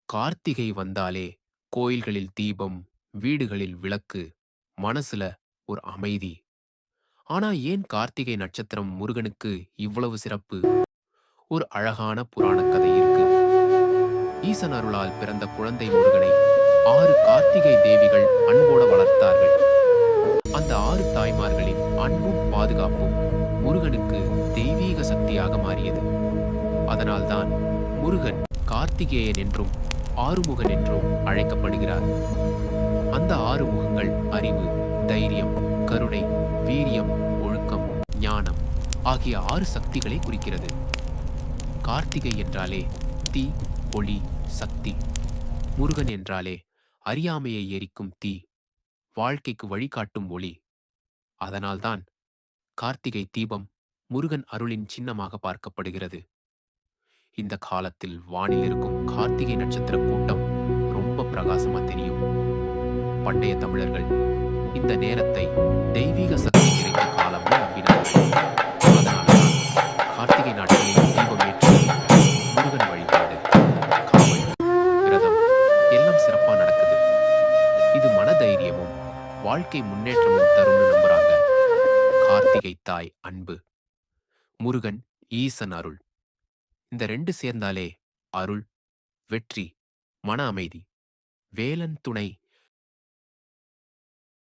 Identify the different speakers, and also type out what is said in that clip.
Speaker 1: கார்த்திகை வந்தாலே கோயில்களில் தீபம், வீடுகளில் விளக்கு, மனசுல ஒரு அமைதி. ஆனா ஏன் கார்த்திகை நட்சத்திரம் முருகனுக்கு இவ்வளவு சிறப்பு? ஒரு அழகான புராணக் கதை இருக்கு. ஈசன் அருளால் பிறந்த குழந்தை முருகனை 6 கார்த்திகை தேவிகள் அன்போட வளர்த்தார்கள். அந்த 6 தாய்மார்களின் அன்பும் பாதுகாப்பும் முருகனுக்கு தெய்வீக சக்தியாக மாறியது. அதனால்தான் முருகன் கார்த்திகேயன் என்றும் ஆறுமுகன் என்றும் அழைக்கப்படுகிறார். அந்த 6 முகங்கள் அறிவு, தைரியம், கருணை, வீரியம், ஒழுக்கம், ஞானம் ஆகிய 6 சக்திகளை குறிக்கிறது. கார்த்திகை என்றாலே தீ, ஒளி, சக்தி. முருகன் என்றாலே அறியாமையை எரிக்கும் தீ, வாழ்க்கைக்கு வழிகாட்டும் ஒளி. அதனால்தான் கார்த்திகை தீபம் முருகன் அருளின் சின்னமாக பார்க்கப்படுகிறது. இந்த காலத்தில் வானில் இருக்கும் கார்த்திகை நட்சத்திர கூட்டம் ரொம்ப பிரகாசமா தெரியும். பண்டைய தமிழர்கள் இந்த நேரத்தை தெய்வீக சக்தி நிறைந்த காலம்னு நம்பினார்கள். அதனால்தான் கார்த்திகை நாட்களில் தீபம் ஏற்றி முருகன் வழிபாடு, காவல், விரதம் எல்லாம் சிறப்பா நடக்குது. இது மனதைரியமும் வாழ்க்கை முன்னேற்றமும் தரும்னு நம்புறாங்க. கார்த்திகை தாய் அன்பு, முருகன் ஈசன் அருள். இந்த 2 சேர்ந்தாலே அருள், வெற்றி, மன அமைதி. வேலன் துணை